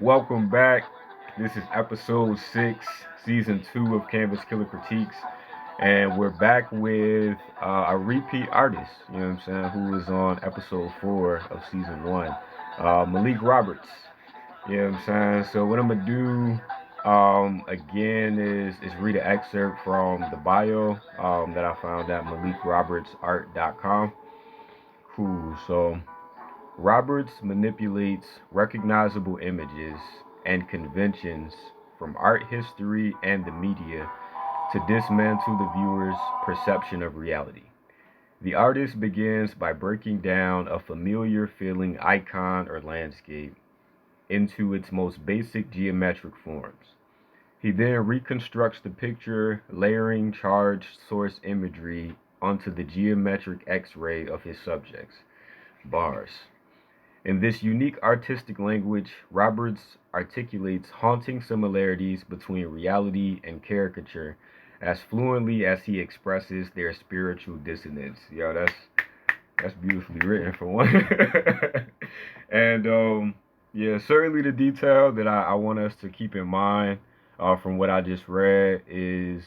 Welcome back. This is episode 6, season 2 of CanvasKiller Critiques. And we're back with a repeat artist, you know what I'm saying, who was on episode 4 of season 1, Malik Roberts. You know what I'm saying? So, what I'm going to do again is read an excerpt from the bio that I found at malikrobertsart.com. Cool. So, Roberts manipulates recognizable images and conventions from art history and the media to dismantle the viewer's perception of reality. The artist begins by breaking down a familiar feeling icon or landscape into its most basic geometric forms. He then reconstructs the picture, layering charged source imagery onto the geometric x ray of his subjects. Bars. In this unique artistic language, Roberts articulates haunting similarities between reality and caricature as fluently as he expresses their spiritual dissonance. Yo, that's beautifully written for one. and yeah, certainly the detail that I want us to keep in mind from what I just read is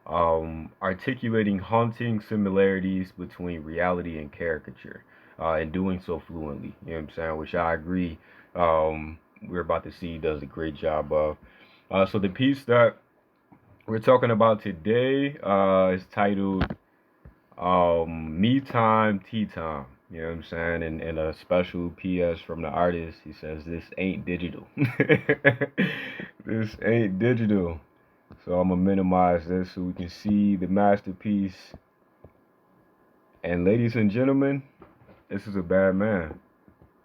articulating haunting similarities between reality and caricature, and doing so fluently. You know what I'm saying? Which I agree. We're about to see does a great job of. So the piece that we're talking about today is titled "Me Time, Tea Time." You know what I'm saying? And a special PS from the artist. He says, "This ain't digital. This ain't digital." So I'm gonna minimize this so we can see the masterpiece. And ladies and gentlemen, this is a bad man.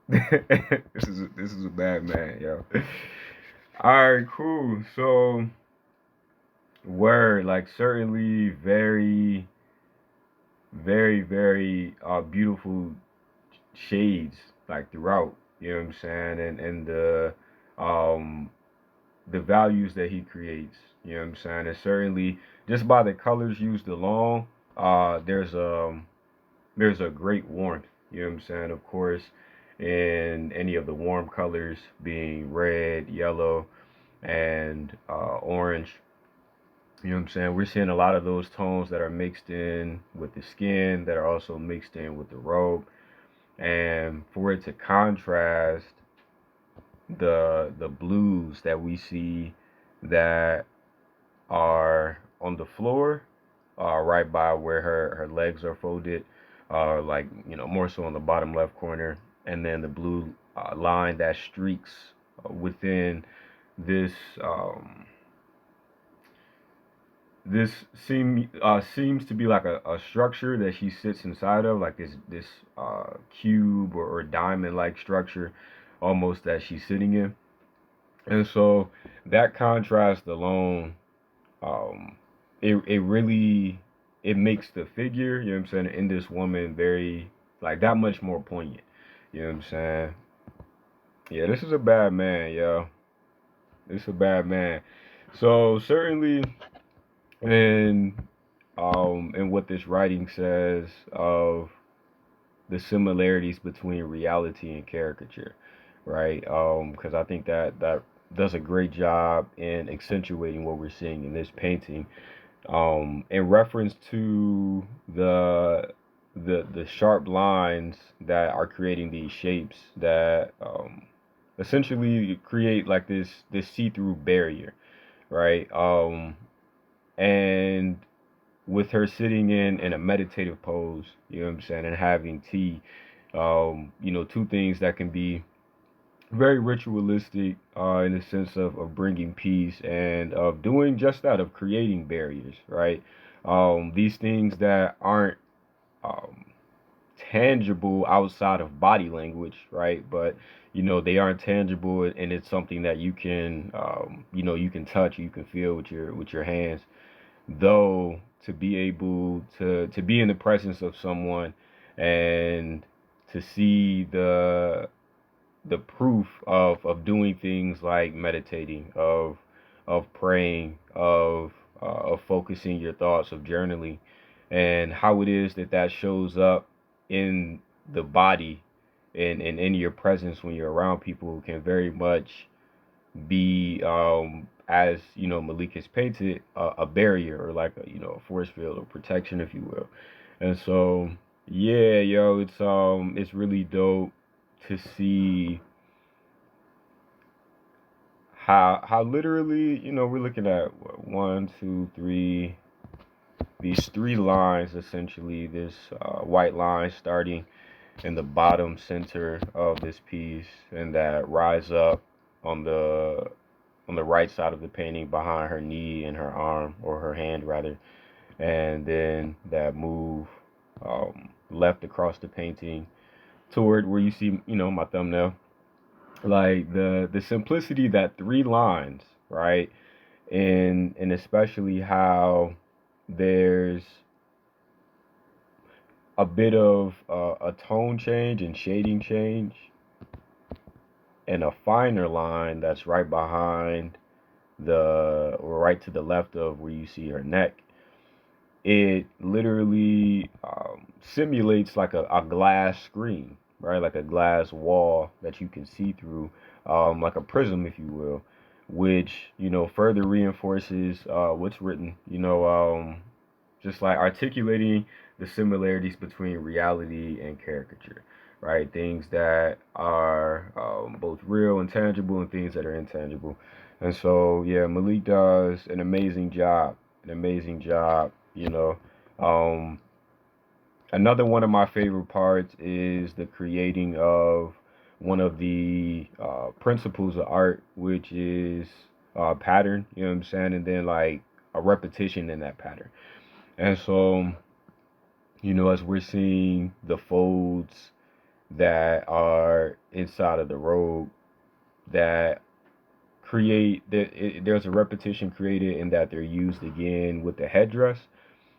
This is a bad man, yo. All right, cool. So word, like certainly very beautiful shades like throughout. You know what I'm saying? And um the values that he creates. You know what I'm saying? And certainly just by the colors used alone, uh, there's a there's a great warmth. You know what I'm saying? Of course, in any of the warm colors being red, yellow, and orange. You know what I'm saying? We're seeing a lot of those tones that are mixed in with the skin, that are also mixed in with the robe, and for it to contrast the blues that we see that are on the floor, right by where her legs are folded, like more so on the bottom left corner, and then the blue line that streaks within this this seems to be like a structure that she sits inside of, like this cube or diamond like structure, almost that she's sitting in, and so that contrast alone, um, it really it makes the figure, you know what I'm saying, in this woman very like that much more poignant. You know what I'm saying? Yeah, this is a bad man, yo. This is a bad man. So certainly in in what this writing says of the similarities between reality and caricature, right? Because I think that does a great job in accentuating what we're seeing in this painting, in reference to the sharp lines that are creating these shapes that essentially create like this see-through barrier, right? And with her sitting in a meditative pose, you know what I'm saying, and having tea, two things that can be very ritualistic, in the sense of bringing peace and of doing just that, of creating barriers, right? These things that aren't um, tangible outside of body language, right? But they aren't tangible, and it's something that you can you can touch, you can feel with your hands. Though to be able to be in the presence of someone and to see the proof of doing things like meditating, of praying, of focusing your thoughts, of journaling, and how it is that shows up in the body, and in your presence when you're around people can very much be as Malik has painted a barrier or like a force field or protection, if you will. And so yeah, yo, it's really dope to see how literally we're looking at what, one, two, three, these three lines essentially. This white line starting in the bottom center of this piece, and that rise up on the right side of the painting behind her knee and her arm, or her hand rather, and then that move left across the painting toward where you see my thumbnail. Like the simplicity, that three lines, right? And especially how there's a bit of a tone change and shading change, and a finer line that's right behind or right to the left of where you see her neck. It literally simulates like a glass screen, right? Like a glass wall that you can see through, like a prism, if you will, which further reinforces what's written. Just like articulating the similarities between reality and caricature, right? Things that are both real and tangible, and things that are intangible. And so, yeah, Malik does an amazing job. An amazing job. Um, Another one of my favorite parts is the creating of one of the principles of art, which is pattern. You know what I'm saying? And then like a repetition in that pattern. And so, as we're seeing the folds that are inside of the robe that there's a repetition created in that they're used again with the headdress.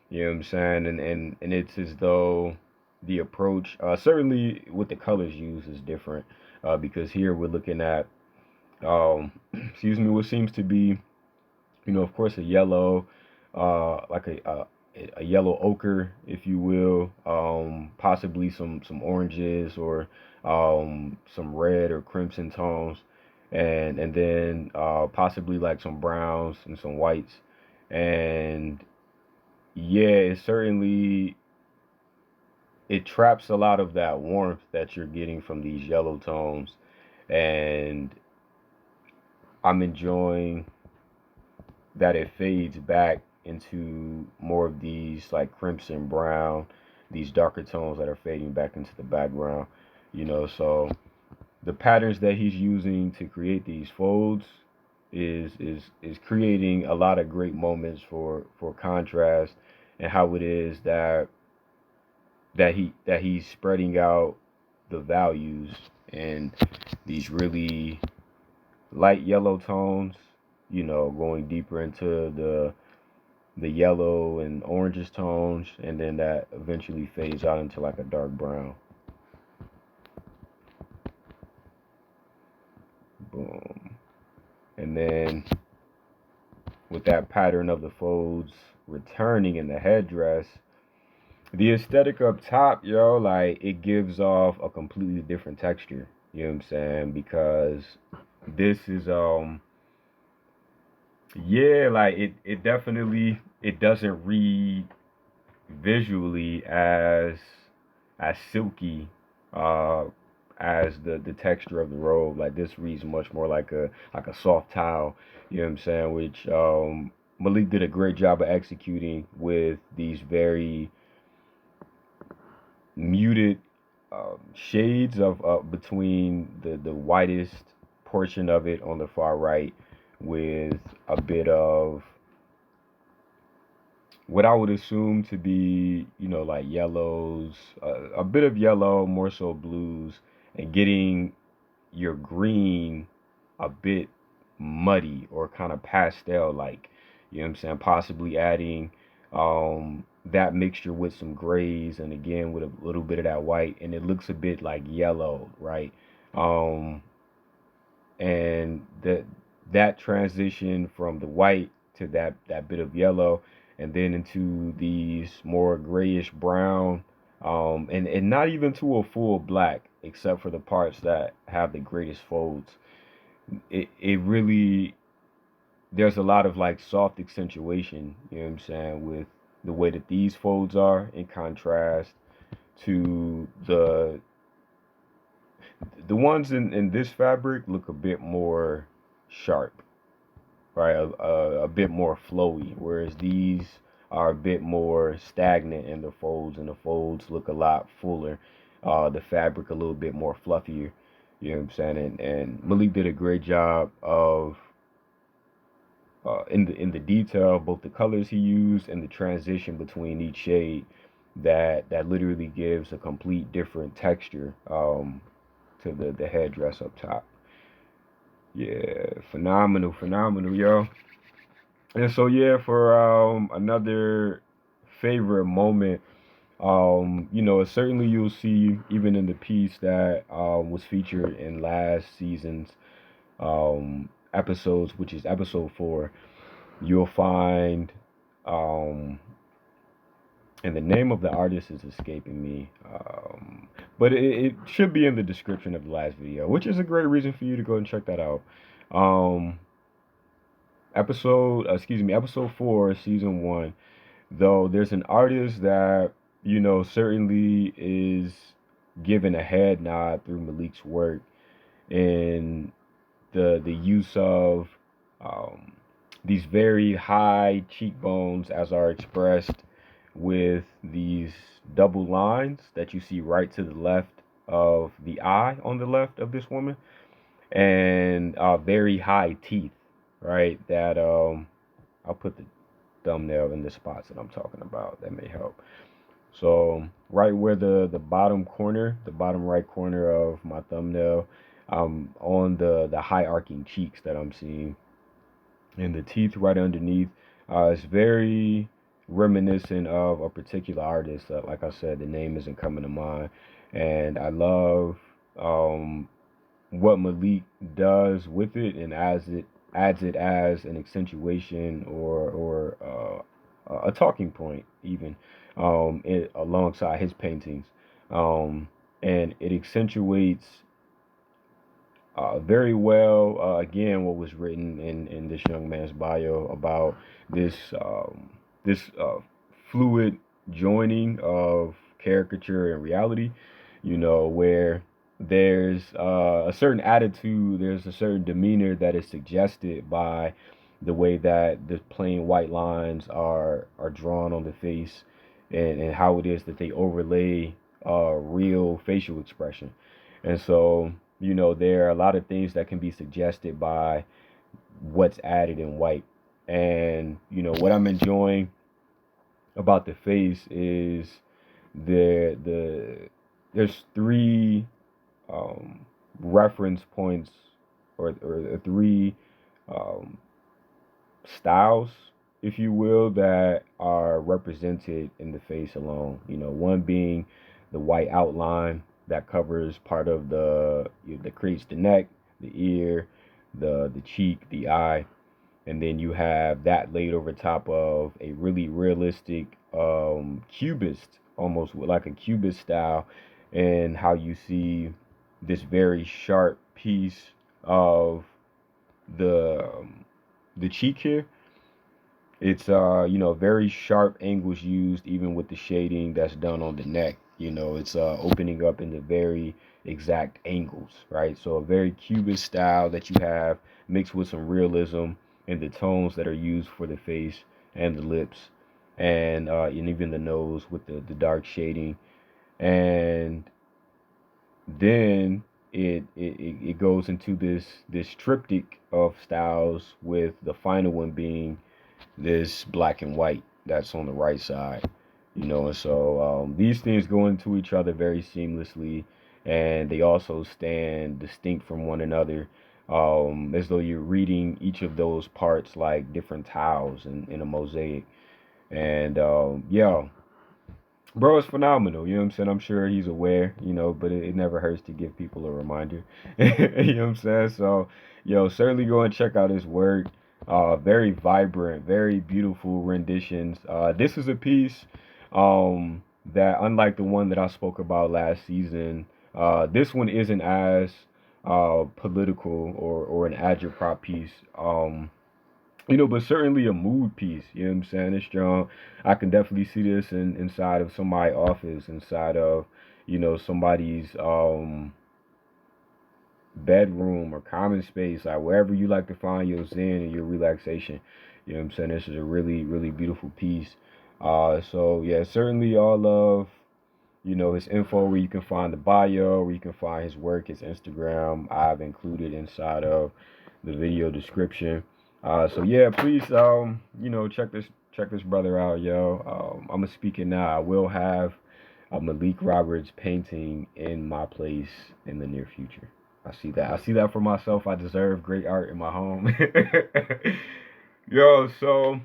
You know what I'm saying? And it's as though the approach, certainly with the colors used, is different, because here we're looking at, excuse me, what seems to be, of course, a yellow, like a yellow ochre, if you will, possibly some oranges, or some red or crimson tones, and then possibly like some browns and some whites. And yeah, it traps a lot of that warmth that you're getting from these yellow tones, and I'm enjoying that it fades back into more of these like crimson brown, these darker tones that are fading back into the background. So the patterns that he's using to create these folds is creating a lot of great moments for contrast, and how it is that he's spreading out the values in these really light yellow tones, going deeper into the yellow and oranges tones, and then that eventually fades out into like a dark brown. Boom. And then with that pattern of the folds returning in the headdress, the aesthetic up top, yo, like it gives off a completely different texture. You know what I'm saying? Because this is yeah, like it definitely, it doesn't read visually as silky uh as the texture of the robe. Like this reads much more like a soft towel. You know what I'm saying? Which Malik did a great job of executing with these very muted shades of between the whitest portion of it on the far right, with a bit of what I would assume to be, like yellows, a bit of yellow, more so blues, and getting your green a bit muddy or kind of pastel like. You know what I'm saying? Possibly adding that mixture with some grays, and again with a little bit of that white, and it looks a bit like yellow, right? Um, and that transition from the white to that bit of yellow, and then into these more grayish brown, and not even to a full black, except for the parts that have the greatest folds. It really, there's a lot of like soft accentuation, you know what I'm saying, with the way that these folds are in contrast to the ones in this fabric look a bit more sharp, right? A bit more flowy, whereas these are a bit more stagnant in the folds, and the folds look a lot fuller. The fabric a little bit more fluffier. You know what I'm saying? And Malik did a great job of in the detail, both the colors he used and the transition between each shade. That literally gives a complete different texture to the headdress up top. Yeah, phenomenal, yo. And so yeah, for another favorite moment, certainly you'll see even in the piece that was featured in last season's episodes, which is episode 4, you'll find and the name of the artist is escaping me, but it should be in the description of the last video, which is a great reason for you to go and check that out. Um, episode 4, season 1. Though there's an artist that certainly is given a head nod through Malik's work in the use of um, these very high cheekbones as are expressed with these double lines that you see right to the left of the eye on the left of this woman, and very high teeth, right? That I'll put the thumbnail in the spots that I'm talking about. That may help. So right where the bottom corner, the bottom right corner of my thumbnail, on the high arcing cheeks that I'm seeing, and the teeth right underneath, it's very reminiscent of a particular artist. Like I said, the name isn't coming to mind, and I love what Malik does with it, and adds it as an accentuation or a talking point even, alongside his paintings, and it accentuates very well, again, what was written in this young man's bio about this fluid joining of caricature and reality, where there's a certain attitude, there's a certain demeanor that is suggested by the way that the plain white lines are drawn on the face, and how it is that they overlay real facial expression. And so, there are a lot of things that can be suggested by what's added in white. And, what I'm enjoying about the face is there's 3 reference points, or 3 um, styles, if you will, that are represented in the face alone. One being the white outline that covers part of that creates the neck, the ear, the cheek, the eye, and then you have that laid over top of a really realistic cubist, almost like a cubist style, and how you see this very sharp piece of the cheek here. It's very sharp angles used, even with the shading that's done on the neck. It's opening up into very exact angles, right? So a very cubist style that you have mixed with some realism in the tones that are used for the face and the lips, and even the nose with the dark shading. And then it goes into this triptych of styles, with the final one being this black and white that's on the right side. And so these things go into each other very seamlessly, and they also stand distinct from one another, as though you're reading each of those parts like different tiles in a mosaic. And yeah, bro, it's phenomenal. You know what I'm saying? I'm sure he's aware, but it never hurts to give people a reminder. You know what I'm saying? So, certainly go and check out his work. Very vibrant, very beautiful renditions. This is a piece that, unlike the one that I spoke about last season, This one isn't as political or an agitprop piece. But certainly a mood piece. You know what I'm saying? It's strong. I can definitely see this inside of somebody's office, inside of, somebody's bedroom or common space, like wherever you like to find your zen and your relaxation. You know what I'm saying? This is a really, really beautiful piece. So yeah, certainly all of, his info, where you can find the bio, where you can find his work, his Instagram, I've included inside of the video description. So yeah, please, check this brother out, yo. I'm gonna speak it now. I will have a Malik Roberts painting in my place in the near future. I see that. I see that for myself. I deserve great art in my home. Yo, so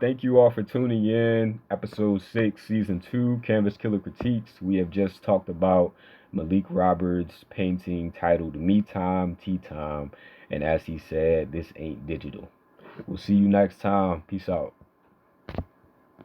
thank you all for tuning in. Episode 6, Season 2, CanvasKiller Critiques. We have just talked about Malik Roberts' painting titled Me Time, Tea Time. And as he said, this ain't digital. We'll see you next time. Peace out.